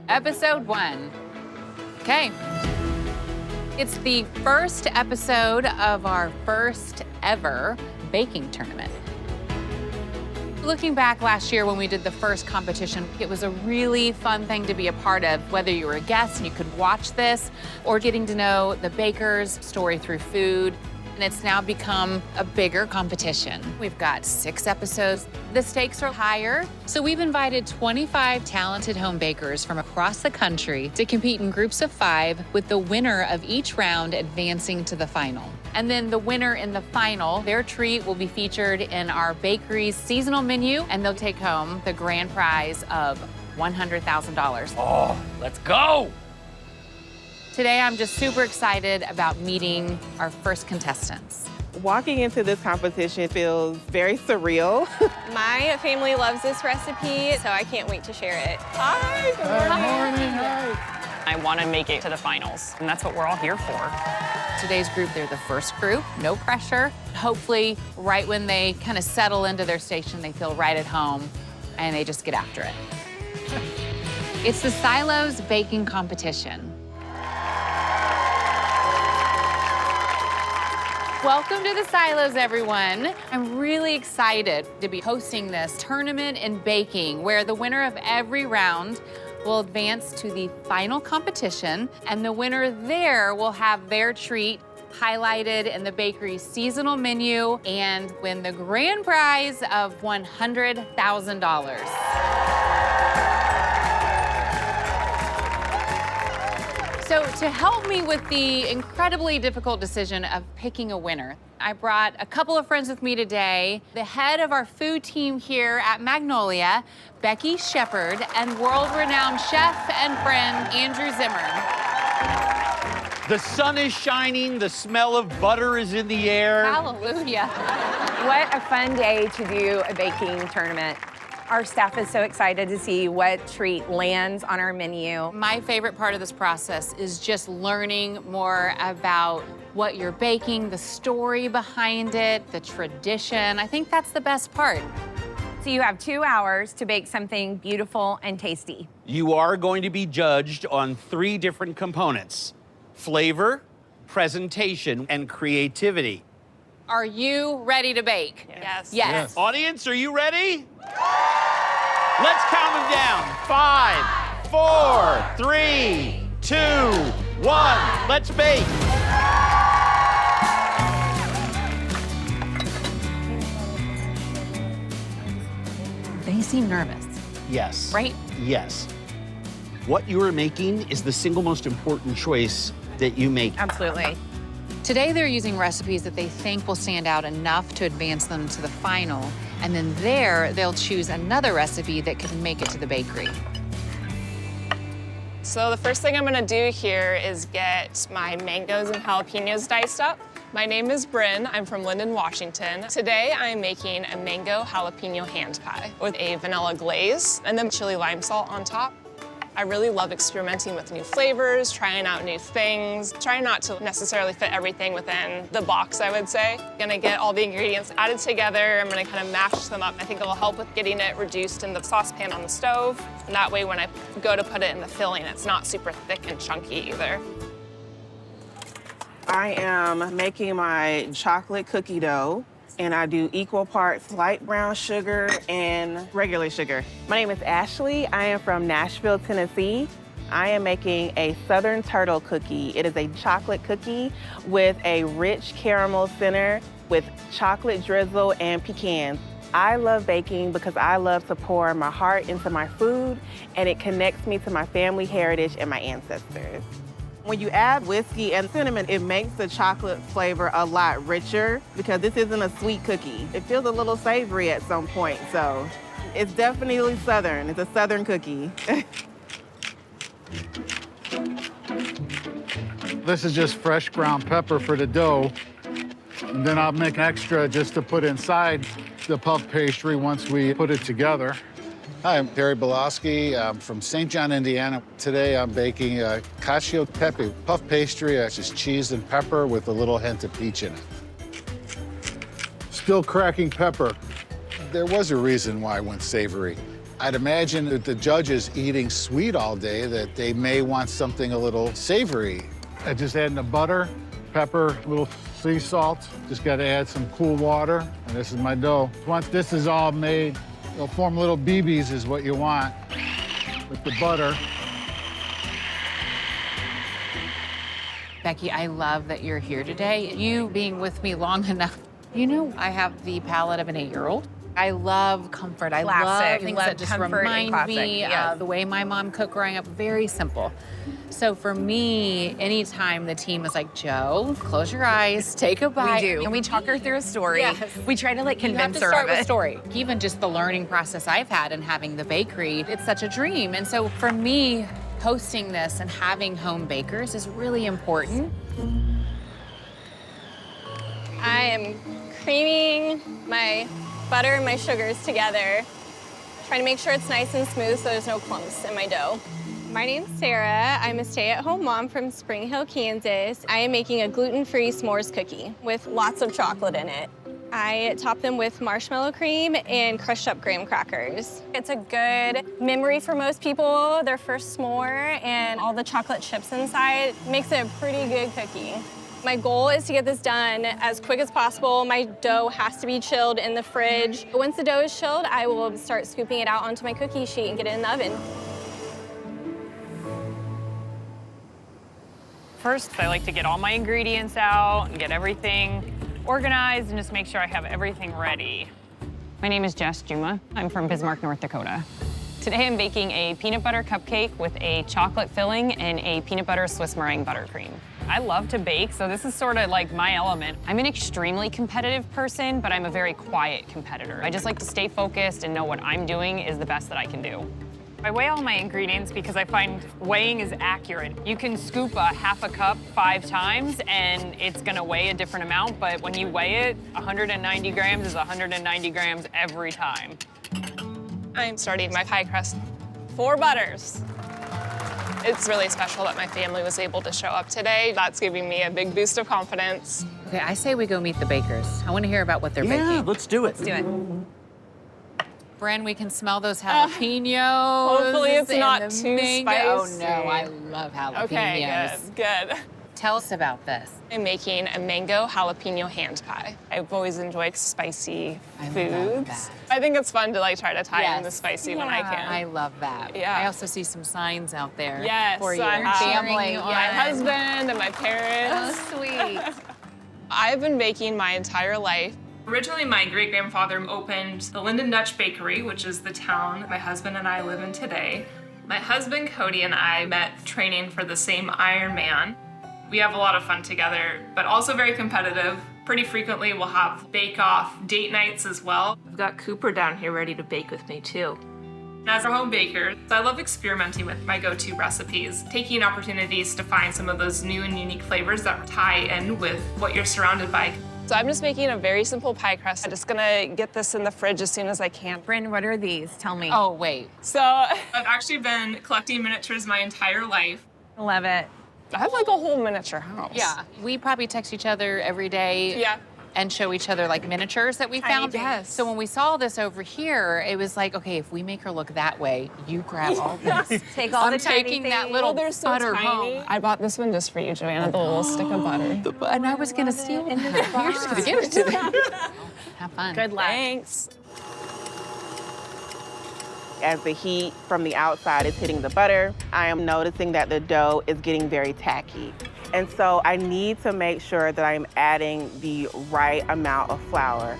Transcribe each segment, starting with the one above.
Episode 1. Okay. It's the first episode of our first ever baking tournament. Looking back last year when we did the first competition, it was a really fun thing to be a part of, whether you were a guest and you could watch this, or getting to know the baker's story through food. And it's now become a bigger competition. We've got 6 episodes. The stakes are higher, so we've invited 25 talented home bakers from across the country to compete in groups of 5, with the winner of each round advancing to the final. And then the winner in the final, their treat will be featured in our bakery's seasonal menu, and they'll take home the grand prize of $100,000. Oh, let's go! Today, I'm just super excited about meeting our first contestants. Walking into this competition feels very surreal. My family loves this recipe, so I can't wait to share it. Hi, good morning. Hi. I want to make it to the finals, and that's what we're all here for. Today's group, they're the first group, no pressure. Hopefully, right when they kind of settle into their station, they feel right at home, and they just get after it. It's the Silos Baking Competition. Welcome to the Silos, everyone. I'm really excited to be hosting this tournament in baking, where the winner of every round will advance to the final competition, and the winner there will have their treat highlighted in the bakery's seasonal menu and win the grand prize of $100,000. So to help me with the incredibly difficult decision of picking a winner, I brought a couple of friends with me today. The head of our food team here at Magnolia, Becki Shepherd, and world-renowned chef and friend, Andrew Zimmern. The sun is shining, the smell of butter is in the air. Hallelujah. What a fun day to do a baking tournament. Our staff is so excited to see what treat lands on our menu. My favorite part of this process is just learning more about what you're baking, the story behind it, the tradition. I think that's the best part. So you have 2 hours to bake something beautiful and tasty. You are going to be judged on 3 different components: flavor, presentation, and creativity. Are you ready to bake? Yes. Yes. Audience, are you ready? Let's count them down. 5, 4, 3, 2, 1. Let's bake. They seem nervous, Yes. right? Yes. What you are making is the single most important choice that you make. Absolutely. Today, they're using recipes that they think will stand out enough to advance them to the final. And then there, they'll choose another recipe that can make it to the bakery. So the first thing I'm gonna do here is get my mangoes and jalapenos diced up. My name is Bryn. I'm from Linden, Washington. Today, I'm making a mango jalapeno hand pie with a vanilla glaze and then chili lime salt on top. I really love experimenting with new flavors, trying out new things, trying not to necessarily fit everything within the box, I would say. I'm gonna get all the ingredients added together. I'm gonna kind of mash them up. I think it'll help with getting it reduced in the saucepan on the stove. And that way, when I go to put it in the filling, it's not super thick and chunky either. I am making my chocolate cookie dough, and I do equal parts light brown sugar and regular sugar. My name is Ashley. I am from Nashville, Tennessee. I am making a Southern Turtle cookie. It is a chocolate cookie with a rich caramel center with chocolate drizzle and pecans. I love baking because I love to pour my heart into my food, and it connects me to my family heritage and my ancestors. When you add whiskey and cinnamon, it makes the chocolate flavor a lot richer because this isn't a sweet cookie. It feels a little savory at some point, so it's definitely Southern. It's a Southern cookie. This is just fresh ground pepper for the dough. And then I'll make extra just to put inside the puff pastry once we put it together. Hi, I'm Terry Belowski. I'm from St. John, Indiana. Today I'm baking a cacio e pepe puff pastry, which is cheese and pepper with a little hint of peach in it. Still cracking pepper. There was a reason why I went savory. I'd imagine that the judges eating sweet all day, that they may want something a little savory. I just adding the butter, pepper, a little sea salt. Just got to add some cool water, and this is my dough. Once this is all made, it'll form little BBs is what you want with the butter. Becki, I love that you're here today. You being with me long enough, you know I have the palate of an 8-year-old. I love comfort. I love Classic. things Love that just comfort and remind classic, me yes. of the way my mom cooked growing up. Very simple. So for me, anytime the team is like, Joe, close your eyes, take a bite. We do. And we talk her through a story. Yes. We try to like You have convince to her start of with it. story. Even just the learning process I've had and having the bakery, it's such a dream. And so for me, hosting this and having home bakers is really important. I am creaming my butter and my sugars together, trying to make sure it's nice and smooth so there's no clumps in my dough. My name's Sarah. I'm a stay-at-home mom from Spring Hill, Kansas. I am making a gluten-free s'mores cookie with lots of chocolate in it. I top them with marshmallow cream and crushed up graham crackers. It's a good memory for most people, their first s'more, and all the chocolate chips inside makes it a pretty good cookie. My goal is to get this done as quick as possible. My dough has to be chilled in the fridge. Once the dough is chilled, I will start scooping it out onto my cookie sheet and get it in the oven. First, I like to get all my ingredients out and get everything organized and just make sure I have everything ready. My name is Jess Juma. I'm from Bismarck, North Dakota. Today I'm baking a peanut butter cupcake with a chocolate filling and a peanut butter Swiss meringue buttercream. I love to bake, so this is sort of like my element. I'm an extremely competitive person, but I'm a very quiet competitor. I just like to stay focused and know what I'm doing is the best that I can do. I weigh all my ingredients because I find weighing is accurate. You can scoop a half a cup 5 times and it's gonna weigh a different amount, but when you weigh it, 190 grams is 190 grams every time. I'm starting my pie crust. 4 butters. It's really special that my family was able to show up today. That's giving me a big boost of confidence. Okay, I say we go meet the bakers. I want to hear about what they're Yeah, baking. let's do it. Let's do it. Bren, we can smell those jalapenos. Hopefully it's and not the too mango. spicy. Oh no, I love jalapenos. Okay, good. Tell us about this. I'm making a mango jalapeno hand pie. I've always enjoyed spicy I love foods. that. I think it's fun to like try to tie in the Yes. spicy when I can. I love that. Yeah. I also see some signs out there Yes, for I your have family. my husband and my Oh, parents. sweet. I've been baking my entire life. Originally, my great-grandfather opened the Linden Dutch Bakery, which is the town my husband and I live in today. My husband, Cody, and I met training for the same Ironman. We have a lot of fun together, but also very competitive. Pretty frequently, we'll have bake-off date nights as well. I've got Cooper down here ready to bake with me, too. As a home baker, I love experimenting with my go-to recipes, taking opportunities to find some of those new and unique flavors that tie in with what you're surrounded by. So I'm just making a very simple pie crust. I'm just gonna get this in the fridge as soon as I can. Bryn, what are these? Tell me. Oh, wait. So I've actually been collecting miniatures my entire life. Love it. I have like a whole miniature house. Yeah, we probably text each other every day. Yeah. And show each other like miniatures that we found. Yes. So when we saw this over here, it was like, okay, if we make her look that way, you grab all this. Take all I'm the tiny taking that things. little They're so butter tiny. home. I bought this one just for you, Joanna, the little stick of butter. And I was gonna steal it. You're just gonna give it to them. Have fun. Good luck. Thanks. As the heat from the outside is hitting the butter, I am noticing that the dough is getting very tacky. And so I need to make sure that I'm adding the right amount of flour.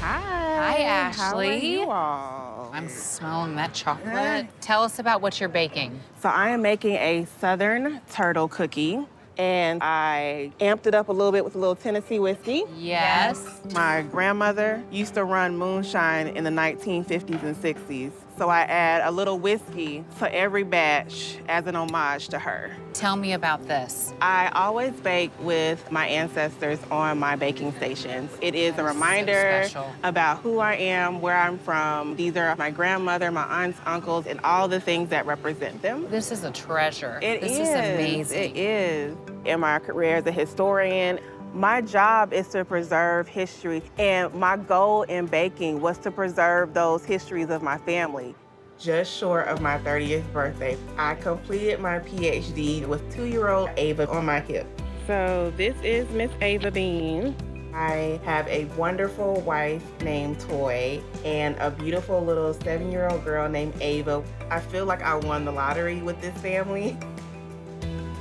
Hi, How are Ashley. you all? I'm smelling that chocolate. Tell us about what you're baking. So I am making a Southern turtle cookie, and I amped it up a little bit with a little Tennessee whiskey. Yes. My grandmother used to run moonshine in the 1950s and 60s. So I add a little whiskey to every batch as an homage to her. Tell me about this. I always bake with my ancestors on my baking stations. It is a That is so reminder special. about who I am, where I'm from. These are my grandmother, my aunts, uncles, and all the things that represent them. This is a treasure. This is amazing. It is. In my career as a historian, my job is to preserve history, and my goal in baking was to preserve those histories of my family. just short of my 30th birthday. I completed my PhD with 2-year-old Ava on my hip. So this is Miss Ava Bean. I have a wonderful wife named Toy and a beautiful little 7-year-old girl named Ava. I feel like I won the lottery with this family.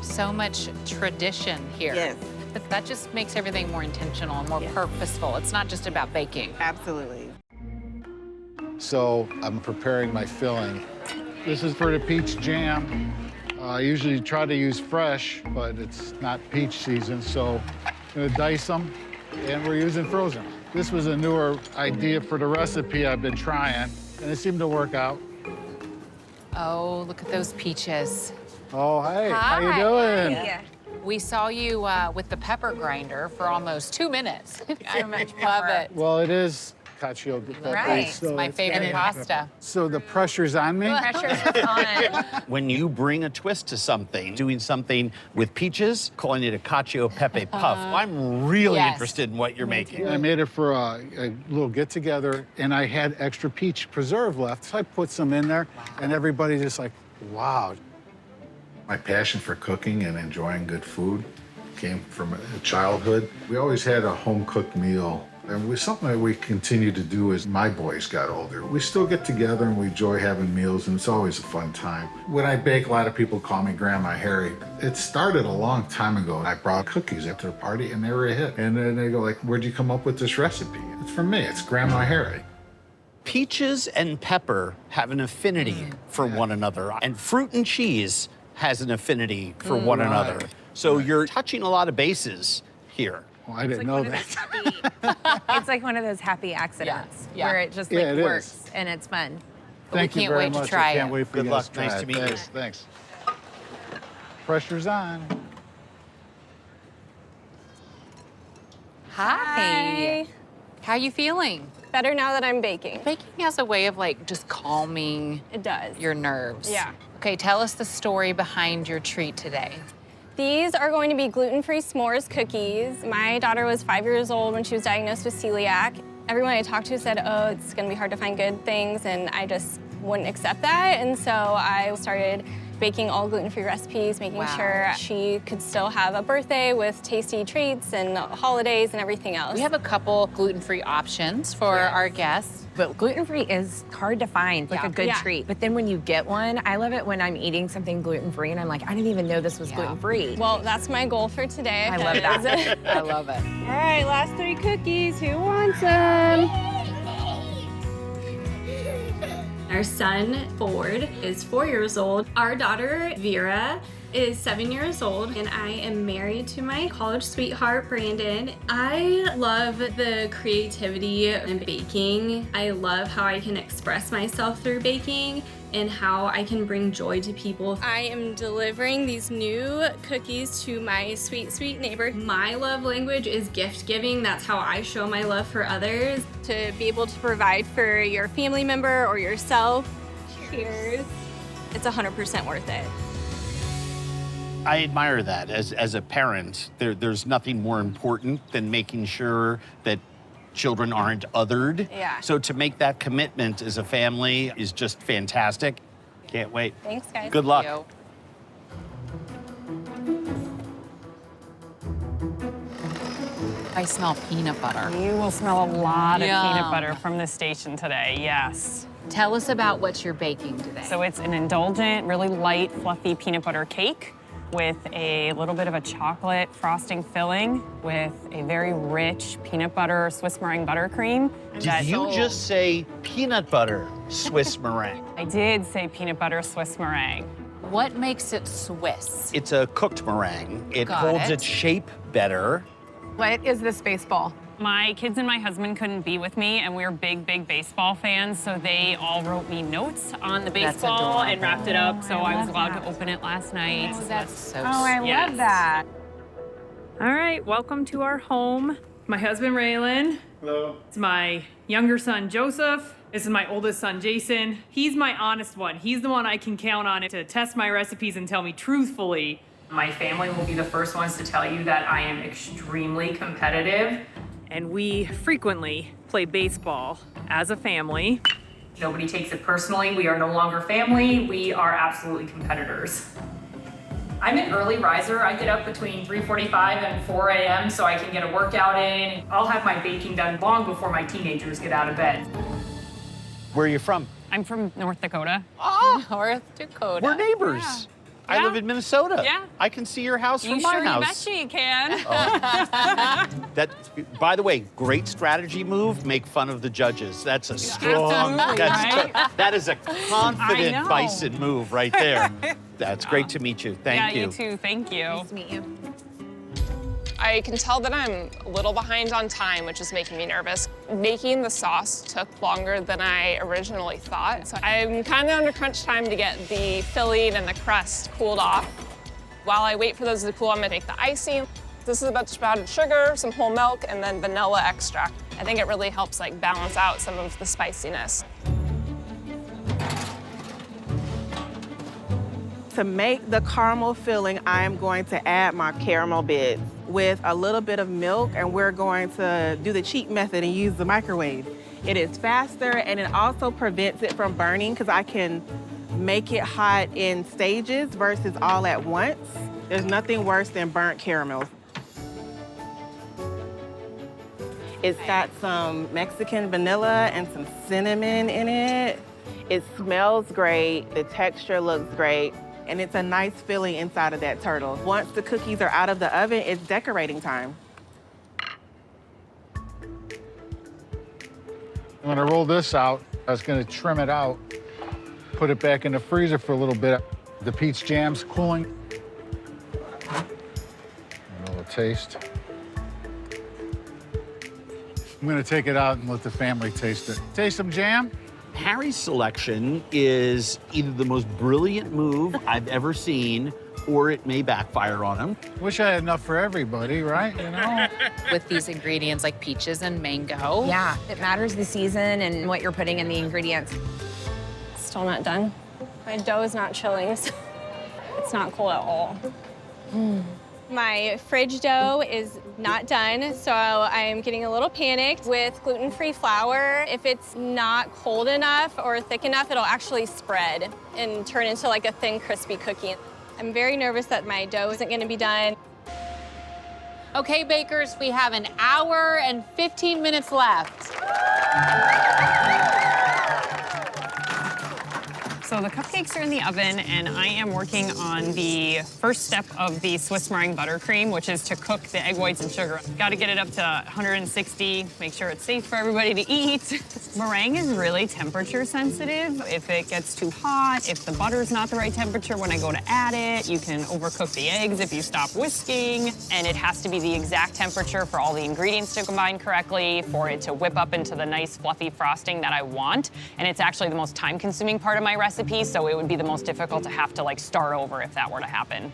So much tradition here. Yes. But that just makes everything more intentional and more purposeful. It's not just about baking. Absolutely. So I'm preparing my filling. This is for the peach jam. I usually try to use fresh, but it's not peach season, so I'm gonna dice them, and we're using frozen. This was a newer idea for the recipe I've been trying, and it seemed to work out. Oh, look at those peaches. Oh, hey, Hi. how you doing? Yeah. We saw you with the pepper grinder for almost 2 minutes. I much love pepper. it. Well, it is cacio e pepe. Right, so it's my it's favorite kinda- pasta. So the pressure's on me? Pressure is on. When you bring a twist to something, doing something with peaches, calling it a cacio e pepe puff, I'm really Yes. interested in what you're making. I made it for a little get-together, and I had extra peach preserve left, so I put some in there, and everybody just like, wow. My passion for cooking and enjoying good food came from childhood. We always had a home-cooked meal, and it was something that we continue to do as my boys got older. We still get together and we enjoy having meals, and it's always a fun time. When I bake, a lot of people call me Grandma Harry. It started a long time ago. I brought cookies after a party, and they were a hit. And then they go like, where'd you come up with this recipe? It's from me. It's Grandma Harry. Peaches and pepper have an affinity for one another, and fruit and cheese has an affinity for one another. So you're touching a lot of bases here. Well, I didn't know that. It's like one of those happy accidents Yeah. where it just Yeah, like it works is. and it's fun. But we Thank you can't very wait to much. try I can't it. wait for Good you luck. guys to Nice try to it. meet you. Thanks, thanks. Pressure's on. Hi. How you feeling? Better now that I'm baking. Baking has a way of like just calming It does. your nerves. Yeah. Okay, tell us the story behind your treat today. These are going to be gluten-free s'mores cookies. My daughter was 5 years old when she was diagnosed with celiac. Everyone I talked to said, oh, it's gonna be hard to find good things, and I just wouldn't accept that. And so I started baking all gluten-free recipes, making Wow. sure she could still have a birthday with tasty treats and holidays and everything else. We have a couple gluten-free options for our guests. But gluten-free is hard to find, like Yeah. a good Yeah. treat. But then when you get one, I love it when I'm eating something gluten-free and I'm like, I didn't even know this was gluten-free. Well, that's my goal for today. I love that. I love it. All right, last 3 cookies. Who wants them? Our son, Ford, is 4 years old. Our daughter, Vera, is 7 years old, and I am married to my college sweetheart, Brandon. I love the creativity in baking. I love how I can express myself through baking and how I can bring joy to people. I am delivering these new cookies to my sweet, sweet neighbor. My love language is gift giving. That's how I show my love for others. To be able to provide for your family member or yourself. Cheers. It's 100% worth it. I admire that. As a parent, there's nothing more important than making sure that children aren't othered. Yeah. So to make that commitment as a family is just fantastic. Can't wait. Thanks, guys. Good luck. You. I smell peanut butter. You will smell a lot of Yum. peanut butter from the station today, yes. Tell us about what you're baking today. So it's an indulgent, really light, fluffy peanut butter cake with a little bit of a chocolate frosting filling with a very rich peanut butter Swiss meringue buttercream. Did you just say peanut butter Swiss meringue? I did say peanut butter Swiss meringue. What makes it Swiss? It's a cooked meringue. It Got holds it. its shape better. What is this baseball? My kids and my husband couldn't be with me, and we're big, big baseball fans, so they all wrote me notes on the That's baseball and adorable. wrapped it up, so I was love allowed that. to open it last night. Oh, that's so Oh, I Yes. love that. All right, welcome to our home. My husband, Raylan. Hello. It's my younger son, Joseph. This is my oldest son, Jason. He's my honest one. He's the one I can count on to test my recipes and tell me truthfully. My family will be the first ones to tell you that I am extremely competitive. And we frequently play baseball as a family. Nobody takes it personally. We are no longer family. We are absolutely competitors. I'm an early riser. I get up between 3:45 and 4 a.m. so I can get a workout in. I'll have my baking done long before my teenagers get out of bed. Where are you from? I'm from North Dakota. Oh, North Dakota. we're neighbors. Yeah. I live in Minnesota. Yeah. I can see your house from You my sure house. betcha you can. That, by the way, great strategy move. Make fun of the judges. That's a strong. Absolutely, right? That is a I confident know. bison move right there. That's great to meet you. Thank yeah, you. you too. Thank you. Nice to meet you. I can tell that I'm a little behind on time, which is making me nervous. Making the sauce took longer than I originally thought, so I'm kind of under crunch time to get the filling and the crust cooled off. While I wait for those to cool, I'm gonna make the icing. This is a bunch of powdered sugar, some whole milk, and then vanilla extract. I think it really helps like balance out some of the spiciness. To make the caramel filling, I am going to add my caramel bits with a little bit of milk, and we're going to do the cheap method and use the microwave. It is faster, and it also prevents it from burning because I can make it hot in stages versus all at once. There's nothing worse than burnt caramels. It's got some Mexican vanilla and some cinnamon in it. It smells great, the texture looks great, and it's a nice filling inside of that turtle. Once the cookies are out of the oven, it's decorating time. When I roll this out, I was gonna trim it out, put it back in the freezer for a little bit. The peach jam's cooling. A little taste. I'm gonna take it out and let the family taste it. Taste some jam? Harry's selection is either the most brilliant move I've ever seen, or it may backfire on him. Wish I had enough for everybody, right? You know? With these ingredients like peaches and mango. Yeah, it matters the season and what you're putting in the ingredients. Still not done. My dough is not chilling, so it's not cold at all. My fridge dough is not done, so I'm getting a little panicked with gluten-free flour. If it's not cold enough or thick enough, it'll actually spread and turn into like a thin, crispy cookie. I'm very nervous that my dough isn't gonna be done. Okay, bakers, we have an hour and 15 minutes left. So the cupcakes are in the oven, and I am working on the first step of the Swiss meringue buttercream, which is to cook the egg whites and sugar. Got to get it up to 160, make sure it's safe for everybody to eat. Meringue is really temperature sensitive. If it gets too hot, if the butter's not the right temperature when I go to add it, you can overcook the eggs if you stop whisking, and it has to be the exact temperature for all the ingredients to combine correctly, for it to whip up into the nice fluffy frosting that I want. And it's actually the most time-consuming part of my recipe, so it would be the most difficult to have to like start over if that were to happen.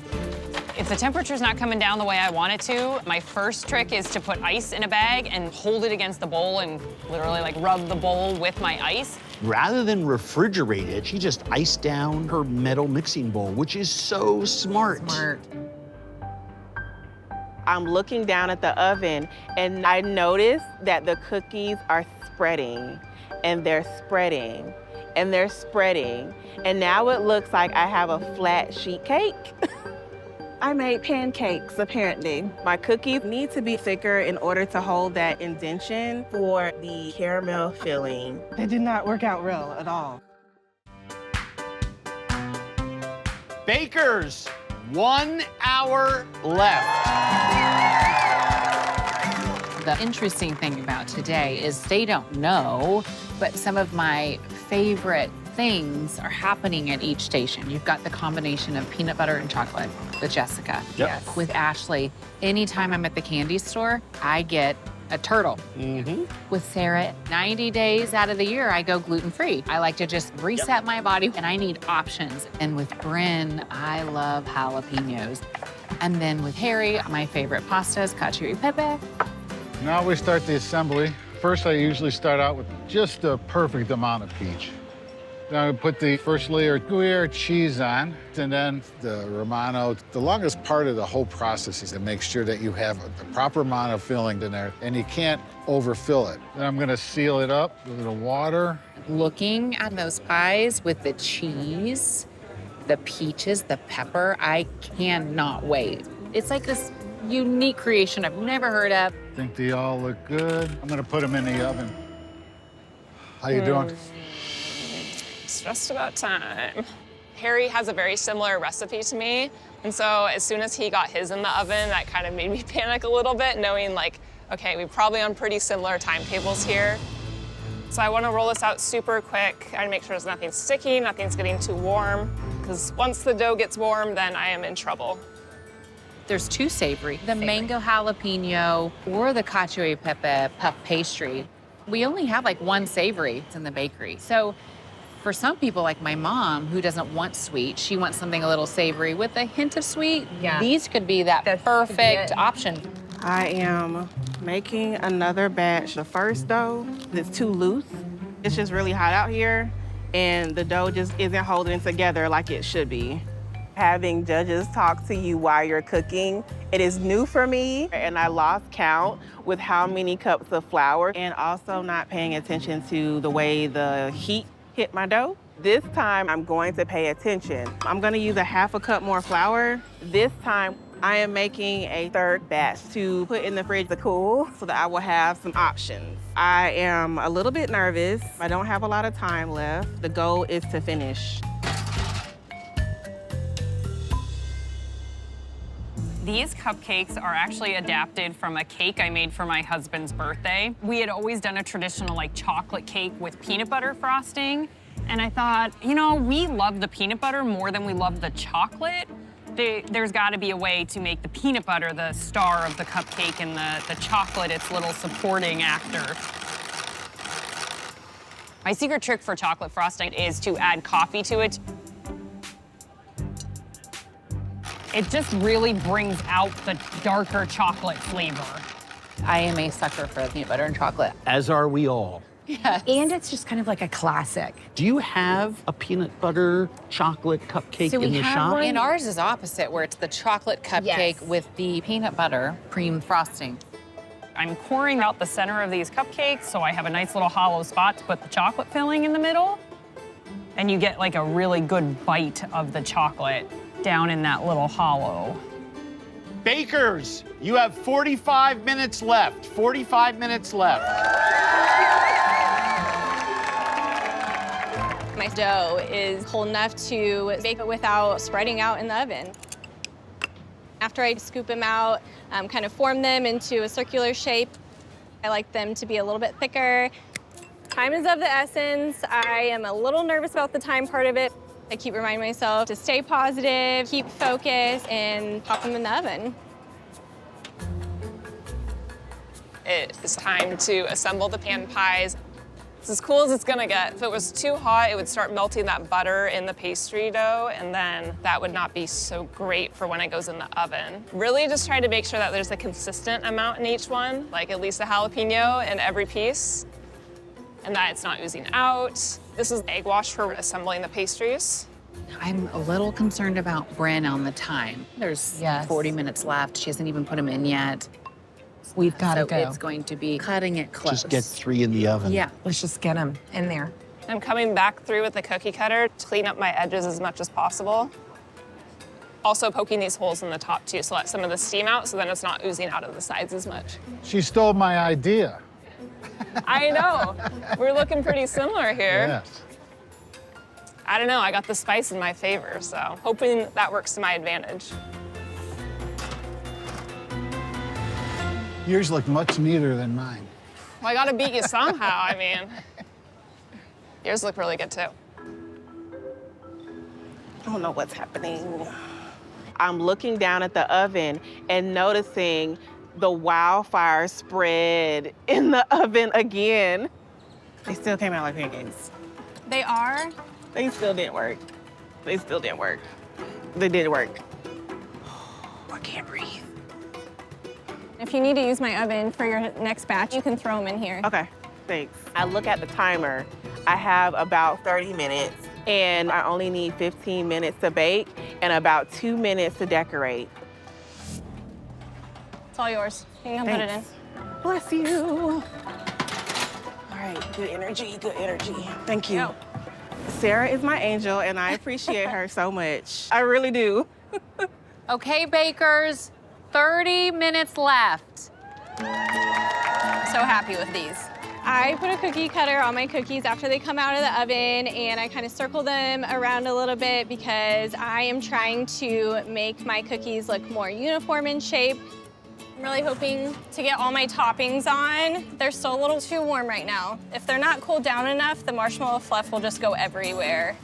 If the temperature's not coming down the way I want it to, my first trick is to put ice in a bag and hold it against the bowl and literally like rub the bowl with my ice. Rather than refrigerate it, she just iced down her metal mixing bowl, which is so smart. I'm looking down at the oven, and I notice that the cookies are spreading, and they're spreading, and they're spreading. And now it looks like I have a flat sheet cake. I made pancakes, apparently. My cookies need to be thicker in order to hold that indentation for the caramel filling. That did not work out well at all. Bakers, 1 hour left. The interesting thing about today is they don't know, but some of my favorite things are happening at each station. You've got the combination of peanut butter and chocolate with Jessica. Yep. Yes. With Ashley. Anytime I'm at the candy store, I get a turtle. With Sarah, 90 days out of the year, I go gluten-free. I like to just reset my body, and I need options. And with Bryn, I love jalapenos. And then with Harry, my favorite pasta is cacio e pepe. Now we start the assembly. First, I usually start out with just the perfect amount of peach. Then I put the first layer of Gruyere cheese on, and then the Romano. The longest part of the whole process is to make sure that you have the proper amount of filling in there, and you can't overfill it. Then I'm gonna seal it up with a little water. Looking at those pies with the cheese, the peaches, the pepper, I cannot wait. It's like this unique creation I've never heard of. I think they all look good. I'm gonna put them in the oven. How you doing? It's just about time. Harry has a very similar recipe to me, and so as soon as he got his in the oven, that kind of made me panic a little bit, knowing like, okay, we're probably on pretty similar timetables here. So I want to roll this out super quick. I make sure there's nothing sticky, nothing's getting too warm, because once the dough gets warm, then I am in trouble. There's two savory, the mango jalapeno or the cacio e pepe puff pastry. We only have like one savory in the bakery. So for some people, like my mom, who doesn't want sweet, she wants something a little savory with a hint of sweet. Yeah. These could be that perfect option. I am making another batch. The first dough is too loose. It's just really hot out here, and the dough just isn't holding together like it should be. Having judges talk to you while you're cooking, it is new for me, and I lost count with how many cups of flour, and also not paying attention to the way the heat hit my dough. This time, I'm going to pay attention. I'm gonna use a half a cup more flour. This time, I am making a third batch to put in the fridge to cool so that I will have some options. I am a little bit nervous. I don't have a lot of time left. The goal is to finish. These cupcakes are actually adapted from a cake I made for my husband's birthday. We had always done a traditional like chocolate cake with peanut butter frosting. And I thought, you know, we love the peanut butter more than we love the chocolate. There's gotta be a way to make the peanut butter the star of the cupcake and the chocolate its little supporting actor. My secret trick for chocolate frosting is to add coffee to it. It just really brings out the darker chocolate flavor. I am a sucker for peanut butter and chocolate. As are we all. Yes. And it's just kind of like a classic. Do you have a peanut butter chocolate cupcake in the shop? And ours is opposite, where it's the chocolate cupcake with the peanut butter cream frosting. I'm coring out the center of these cupcakes so I have a nice little hollow spot to put the chocolate filling in the middle. And you get like a really good bite of the chocolate down in that little hollow. Bakers, you have 45 minutes left. 45 minutes left. My dough is cold enough to bake it without spreading out in the oven. After I scoop them out, kind of form them into a circular shape. I like them to be a little bit thicker. Time is of the essence. I am a little nervous about the time part of it. I keep reminding myself to stay positive, keep focused, and pop them in the oven. It is time to assemble the pan pies. It's as cool as it's gonna get. If it was too hot, it would start melting that butter in the pastry dough, and then that would not be so great for when it goes in the oven. Really just try to make sure that there's a consistent amount in each one, like at least a jalapeno in every piece, and that it's not oozing out. This is egg wash for assembling the pastries. I'm a little concerned about Brynn on the time. There's 40 minutes left. She hasn't even put them in yet. We've got to go. It's going to be cutting it close. Just get 3 in the oven. Yeah. Let's just get them in there. I'm coming back through with the cookie cutter to clean up my edges as much as possible. Also poking these holes in the top too, so let some of the steam out so then it's not oozing out of the sides as much. She stole my idea. I know. We're looking pretty similar here. Yes. I don't know, I got the spice in my favor, so hoping that works to my advantage. Yours look much neater than mine. Well, I gotta beat you somehow, I mean. Yours look really good too. I don't know what's happening. I'm looking down at the oven and noticing the wildfire spread in the oven again. They still came out like pancakes. They are? They still didn't work. They still didn't work. They did work. I can't breathe. If you need to use my oven for your next batch, you can throw them in here. Okay, thanks. I look at the timer. I have about 30 minutes, and I only need 15 minutes to bake and about 2 minutes to decorate. It's all yours. You can put it in. Bless you. All right, good energy, good energy. Thank you. Go. Sarah is my angel, and I appreciate her so much. I really do. Okay, bakers, 30 minutes left. So happy with these. I put a cookie cutter on my cookies after they come out of the oven, and I kind of circle them around a little bit because I am trying to make my cookies look more uniform in shape. I'm really hoping to get all my toppings on. They're still a little too warm right now. If they're not cooled down enough, the marshmallow fluff will just go everywhere.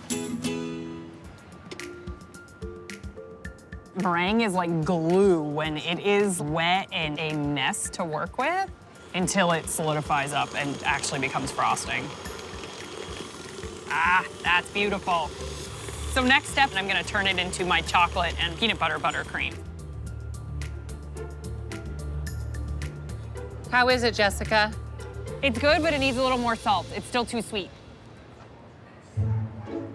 Meringue is like glue when it is wet and a mess to work with until it solidifies up and actually becomes frosting. Ah, that's beautiful. So next step, I'm gonna turn it into my chocolate and peanut butter buttercream. How is it, Jessica? It's good, but it needs a little more salt. It's still too sweet.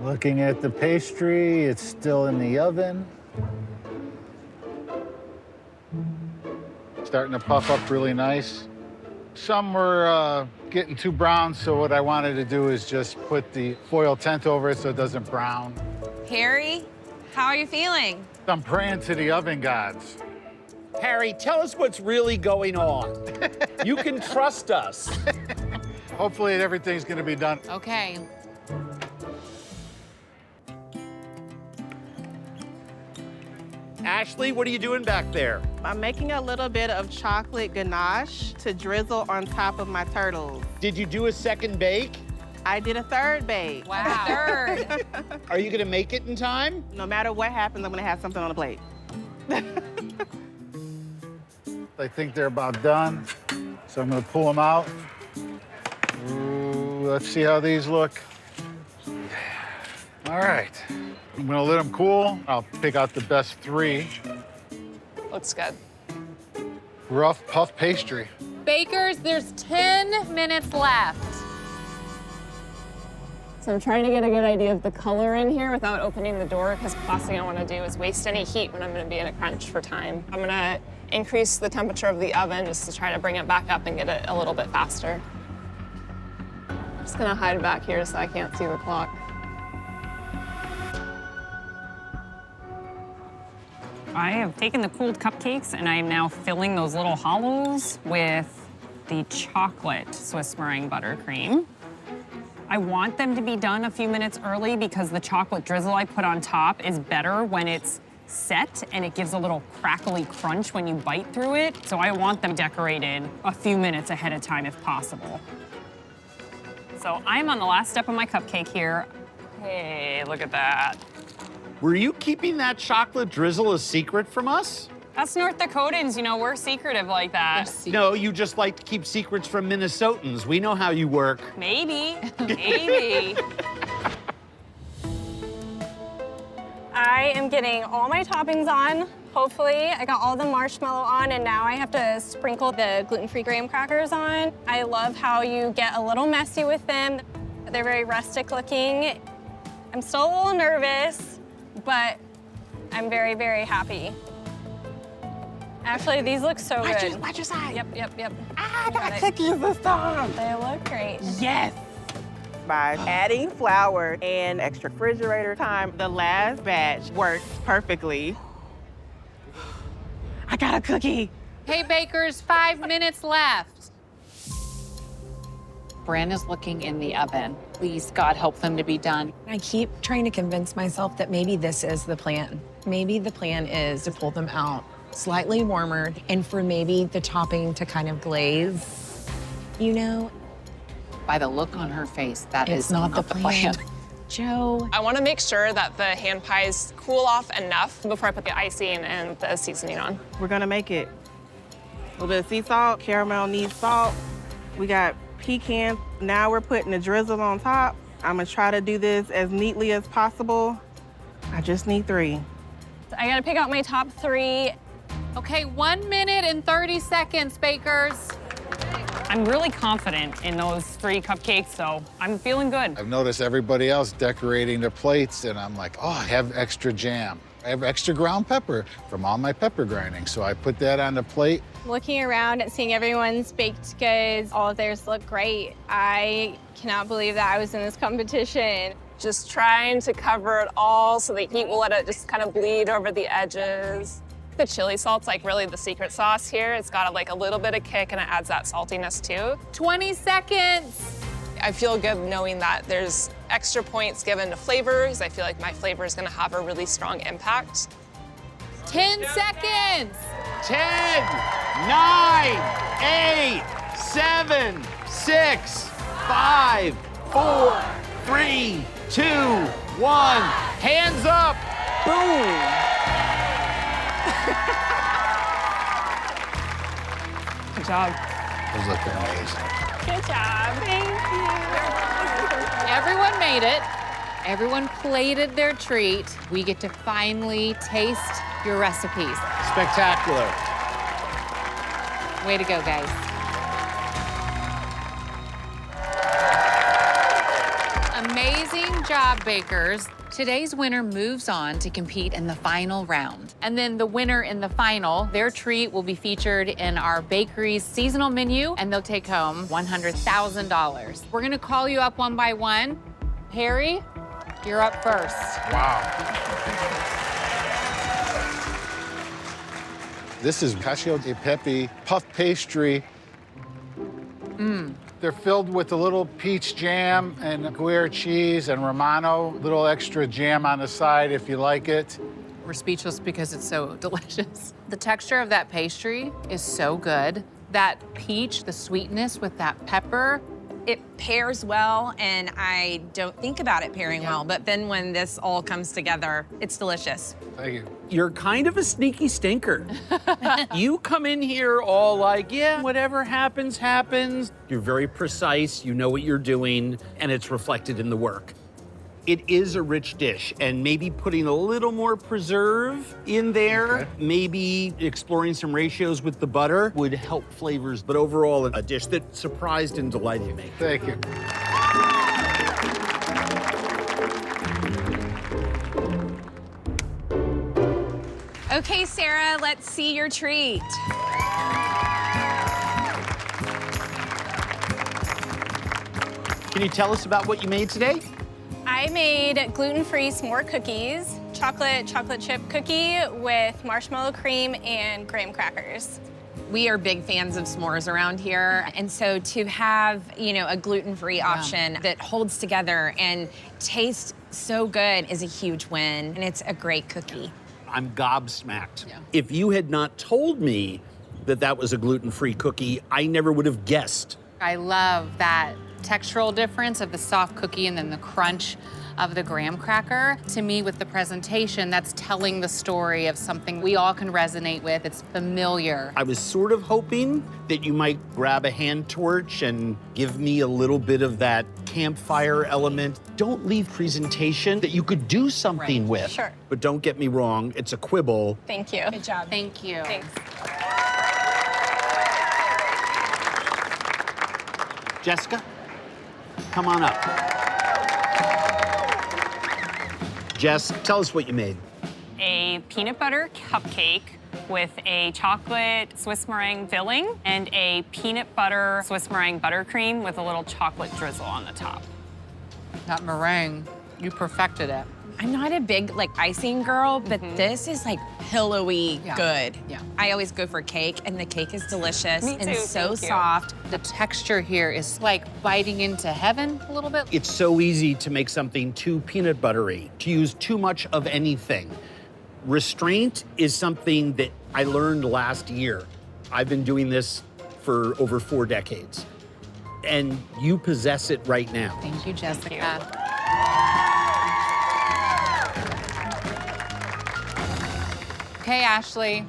Looking at the pastry, it's still in the oven. Starting to puff up really nice. Some were getting too brown, so what I wanted to do is just put the foil tent over it so it doesn't brown. Harry, how are you feeling? I'm praying to the oven gods. Harry, tell us what's really going on. You can trust us. Hopefully everything's gonna be done. Okay. Ashley, what are you doing back there? I'm making a little bit of chocolate ganache to drizzle on top of my turtles. Did you do a second bake? I did a third bake. Wow. Third. Are you gonna make it in time? No matter what happens, I'm gonna have something on the plate. I think they're about done, so I'm gonna pull them out. Ooh, let's see how these look. All right, I'm gonna let them cool. I'll pick out the best 3. Looks good. Rough puff pastry. Bakers, there's 10 minutes left. So I'm trying to get a good idea of the color in here without opening the door, because the last thing I want to do is waste any heat when I'm going to be in a crunch for time. I'm going to increase the temperature of the oven just to try to bring it back up and get it a little bit faster. I'm just going to hide back here so I can't see the clock. I have taken the cooled cupcakes and I am now filling those little hollows with the chocolate Swiss meringue buttercream. I want them to be done a few minutes early because the chocolate drizzle I put on top is better when it's set and it gives a little crackly crunch when you bite through it. So I want them decorated a few minutes ahead of time if possible. So I'm on the last step of my cupcake here. Hey, look at that. Were you keeping that chocolate drizzle a secret from us? Us North Dakotans, you know, we're secretive like that. No, you just like to keep secrets from Minnesotans. We know how you work. Maybe, maybe. I am getting all my toppings on, hopefully. I got all the marshmallow on, and now I have to sprinkle the gluten-free graham crackers on. I love how you get a little messy with them. They're very rustic looking. I'm still a little nervous, but I'm very, very happy. Actually, these look so good. Watch your side. Yep. I got cookies this time. They look great. Yes. By adding flour and extra refrigerator time, the last batch worked perfectly. I got a cookie. Hey, bakers, 5 minutes left. Bren is looking in the oven. Please, God, help them to be done. I keep trying to convince myself that maybe this is the plan. Maybe the plan is to pull them out slightly warmer and for maybe the topping to kind of glaze, you know? By the look on her face, that It's is not the plan. Joe. I want to make sure that the hand pies cool off enough before I put the icing and the seasoning on. We're gonna make it. A little bit of sea salt, caramel needs salt. We got pecans. Now we're putting the drizzle on top. I'm gonna try to do this as neatly as possible. I just need 3. I gotta pick out my top 3. Okay, 1 minute and 30 seconds, bakers. I'm really confident in those 3 cupcakes, so I'm feeling good. I've noticed everybody else decorating their plates, and I'm like, oh, I have extra jam. I have extra ground pepper from all my pepper grinding, so I put that on the plate. Looking around and seeing everyone's baked goods, all of theirs look great. I cannot believe that I was in this competition. Just trying to cover it all so the heat will let it just kind of bleed over the edges. The chili salt's like really the secret sauce here. It's got like a little bit of kick and it adds that saltiness too. 20 seconds. I feel good knowing that there's extra points given to flavors. I feel like my flavor is gonna have a really strong impact. 10 seconds. 10, 9, 8, 7, 6, 5, 4, 3, 2, 1. Hands up. Boom. Good job. Those look amazing. Good job. Thank you. Everyone made it. Everyone plated their treat. We get to finally taste your recipes. Spectacular. Way to go, guys. Amazing job, bakers. Today's winner moves on to compete in the final round. And then the winner in the final, their treat will be featured in our bakery's seasonal menu, and they'll take home $100,000. We're gonna call you up one by one. Harry, you're up first. Wow. This is cacio de pepe puff pastry. They're filled with a little peach jam and Gruyere cheese and Romano, little extra jam on the side if you like it. We're speechless because it's so delicious. The texture of that pastry is so good. That peach, the sweetness with that pepper. It pairs well, and I don't think about it pairing well, but then when this all comes together, it's delicious. Thank you. You're kind of a sneaky stinker. You come in here all like, yeah, whatever happens, happens. You're very precise, you know what you're doing, and it's reflected in the work. It is a rich dish, and maybe putting a little more preserve in there, maybe exploring some ratios with the butter would help flavors, but overall, a dish that surprised and delighted me. Thank you. Okay, Sarah, let's see your treat. Can you tell us about what you made today? I made gluten-free s'more cookies, chocolate chip cookie with marshmallow cream and graham crackers. We are big fans of s'mores around here, and so to have, a gluten-free option that holds together and tastes so good is a huge win, and it's a great cookie. I'm gobsmacked. If you had not told me that that was a gluten-free cookie, I never would have guessed. I love that textural difference of the soft cookie and then the crunch of the graham cracker. To me, with the presentation, that's telling the story of something we all can resonate with. It's familiar. I was sort of hoping that you might grab a hand torch and give me a little bit of that campfire element. Don't leave presentation that you could do something with. Sure. But don't get me wrong, it's a quibble. Thank you. Good job. Thank you. Thanks. Jessica, come on up. Jess, tell us what you made. A peanut butter cupcake with a chocolate Swiss meringue filling and a peanut butter Swiss meringue buttercream with a little chocolate drizzle on the top. That meringue, you perfected it. I'm not a big icing girl, but this is pillowy good. Yeah. I always go for cake, and the cake is delicious Me and too, so thank you. soft. The texture here is like biting into heaven a little bit. It's so easy to make something too peanut buttery, to use too much of anything. Restraint is something that I learned last year. I've been doing this for over 4 decades. And you possess it right now. Thank you, Jessica. Okay, Ashley.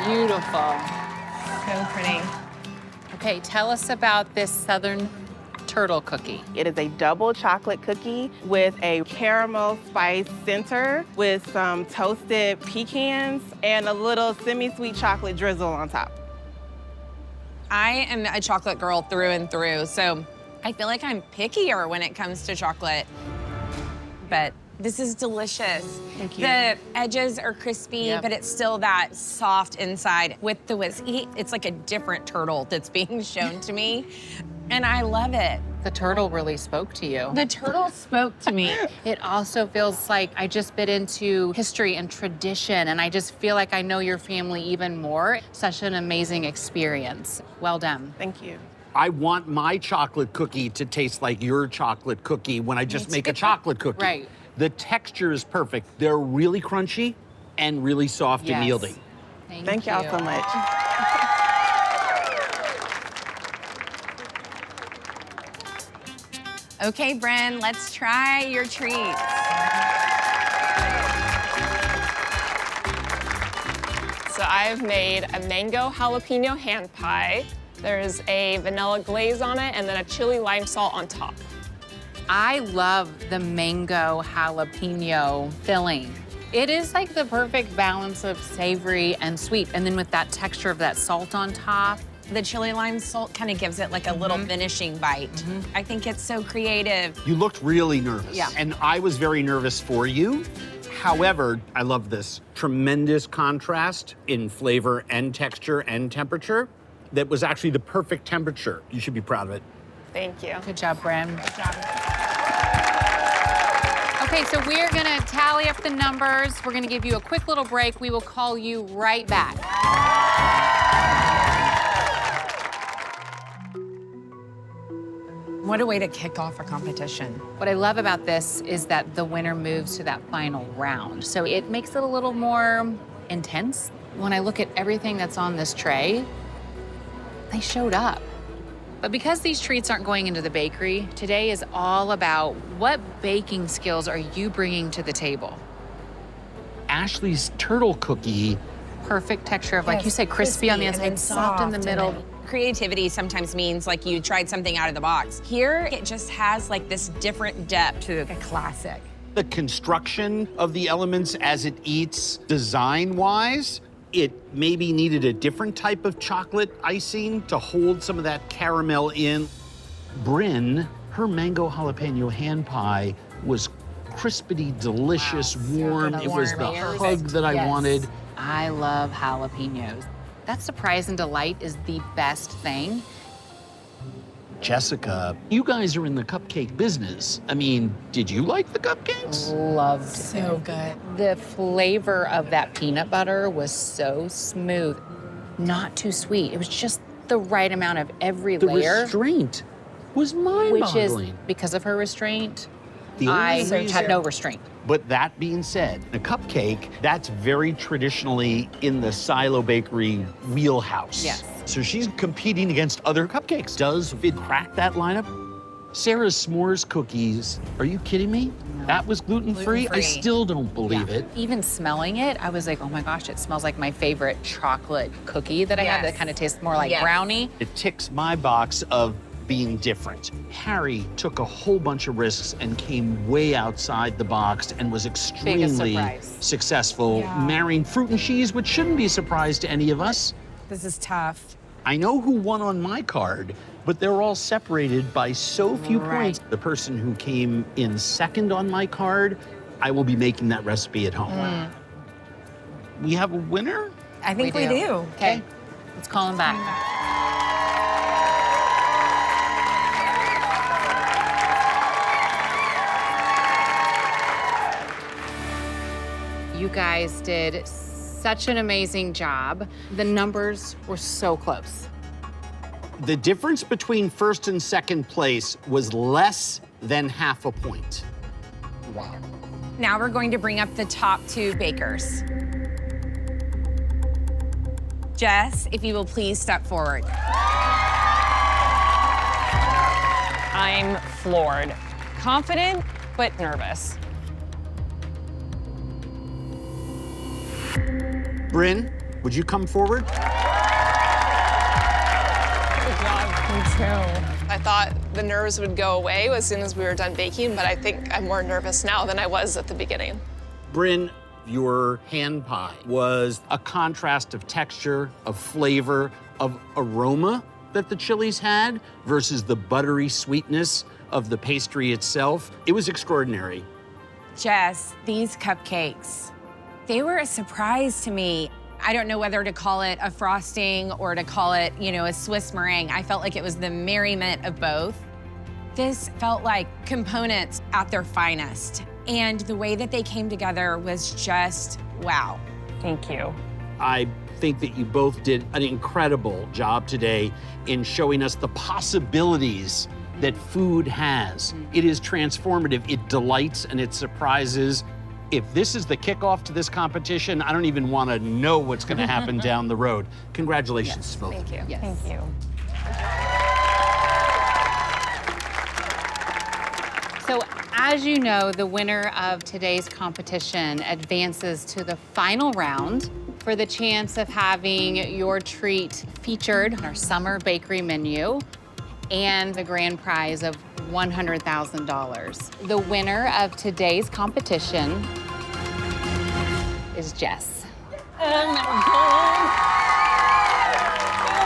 Beautiful. So pretty. Okay, tell us about this Southern turtle cookie? It is a double chocolate cookie with a caramel spice center with some toasted pecans and a little semi-sweet chocolate drizzle on top. I am a chocolate girl through and through, so I feel like I'm pickier when it comes to chocolate. But this is delicious. Thank you. The edges are crispy, but it's still that soft inside. With the whiskey, it's like a different turtle that's being shown to me, and I love it. The turtle really spoke to you. The turtle spoke to me. It also feels like I just bit into history and tradition, and I just feel like I know your family even more. Such an amazing experience. Well done. Thank you. I want my chocolate cookie to taste like your chocolate cookie when I just make a chocolate cookie. Right. The texture is perfect. They're really crunchy and really soft and yielding. Thank y'all so much. Okay, Bren, let's try your treats. So I've made a mango jalapeno hand pie. There's a vanilla glaze on it and then a chili lime salt on top. I love the mango jalapeno filling. It is like the perfect balance of savory and sweet, and then with that texture of that salt on top. The chili lime salt kind of gives it like a little finishing bite. I think it's so creative. You looked really nervous. Yeah. And I was very nervous for you. However, I love this tremendous contrast in flavor and texture and temperature. That was actually the perfect temperature. You should be proud of it. Thank you. Good job, Bren. Good job. Okay, so we're gonna tally up the numbers. We're gonna give you a quick little break. We will call you right back. What a way to kick off a competition. What I love about this is that the winner moves to that final round. So it makes it a little more intense. When I look at everything that's on this tray, they showed up. But because these treats aren't going into the bakery, today is all about what baking skills are you bringing to the table? Ashley's turtle cookie. Perfect texture of, like you said, crispy on the inside, soft in the middle. Creativity sometimes means like you tried something out of the box. Here, it just has like this different depth to a classic. The construction of the elements as it eats, design-wise, it maybe needed a different type of chocolate icing to hold some of that caramel in. Bryn, her mango jalapeno hand pie was crispity, delicious, warm. It was the hug that I wanted. I love jalapenos. That surprise and delight is the best thing. Jessica, you guys are in the cupcake business. I mean, did you like the cupcakes? Loved So good. The flavor of that peanut butter was so smooth, not too sweet. It was just the right amount of every The layer. restraint was Which mind-boggling. is, because of her restraint, The only I reason- had no restraint. But that being said, a cupcake, that's very traditionally in the silo bakery wheelhouse. Yes. So she's competing against other cupcakes. Does it crack that lineup? Sarah's s'mores cookies, are you kidding me? That was gluten-free? I Gluten-free. still don't believe it. Even smelling it, I was like, oh my gosh, it smells like my favorite chocolate cookie that I have that kind of tastes more like brownie. It ticks my box of being different. Harry took a whole bunch of risks and came way outside the box and was extremely surprise. successful, marrying fruit and cheese, which shouldn't be a surprise to any of us. This is tough. I know who won on my card, but they're all separated by so few points. The person who came in second on my card, I will be making that recipe at home. We have a winner? I think we do. Okay, let's call him back. You guys did such an amazing job. The numbers were so close. The difference between first and second place was less than half a point. Wow. Now we're going to bring up the top two bakers. Jess, if you will please step forward. I'm floored. Confident, but nervous. Bryn, would you come forward? Good job. Me too. I thought the nerves would go away as soon as we were done baking, but I think I'm more nervous now than I was at the beginning. Bryn, your hand pie was a contrast of texture, of flavor, of aroma that the chilies had versus the buttery sweetness of the pastry itself. It was extraordinary. Jess, these cupcakes, they were a surprise to me. I don't know whether to call it a frosting or to call it, a Swiss meringue. I felt like it was the merriment of both. This felt like components at their finest. And the way that they came together was just wow. Thank you. I think that you both did an incredible job today in showing us the possibilities that food has. It is transformative, it delights and it surprises. If this is the kickoff to this competition, I don't even want to know what's going to happen down the road. Congratulations, both. Thank you. Yes. Thank you. So as you know, the winner of today's competition advances to the final round for the chance of having your treat featured on our summer bakery menu and the grand prize of $100,000. The winner of today's competition is Jess. Oh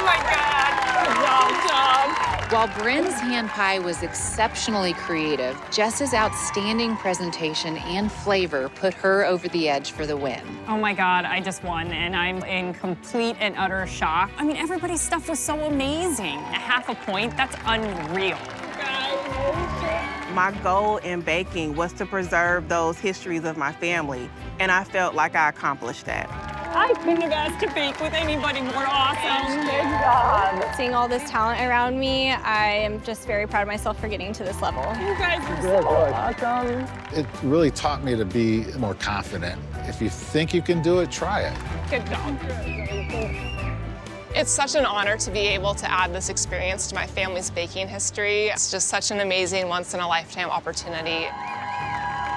my God. Good job. While Bryn's hand pie was exceptionally creative, Jess's outstanding presentation and flavor put her over the edge for the win. Oh my God, I just won, and I'm in complete and utter shock. I mean, everybody's stuff was so amazing. A half a point, that's unreal. My goal in baking was to preserve those histories of my family, and I felt like I accomplished that. I couldn't have asked to bake with anybody more awesome. Good job. Seeing all this talent around me, I am just very proud of myself for getting to this level. You guys are so awesome. It really taught me to be more confident. If you think you can do it, try it. Good job. It's such an honor to be able to add this experience to my family's baking history. It's just such an amazing once-in-a-lifetime opportunity.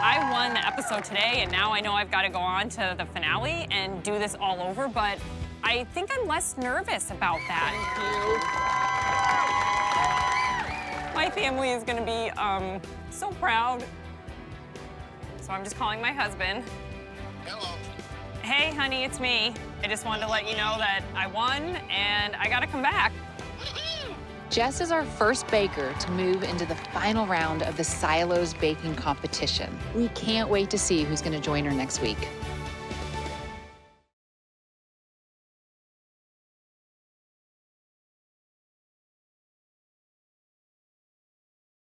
I won the episode today, and now I know I've got to go on to the finale and do this all over, but I think I'm less nervous about that. Thank you. My family is going to be so proud. So I'm just calling my husband. Hello. Hey, honey, it's me. I just wanted to let you know that I won, and I got to come back. Jess is our first baker to move into the final round of the Silos Baking Competition. We can't wait to see who's going to join her next week.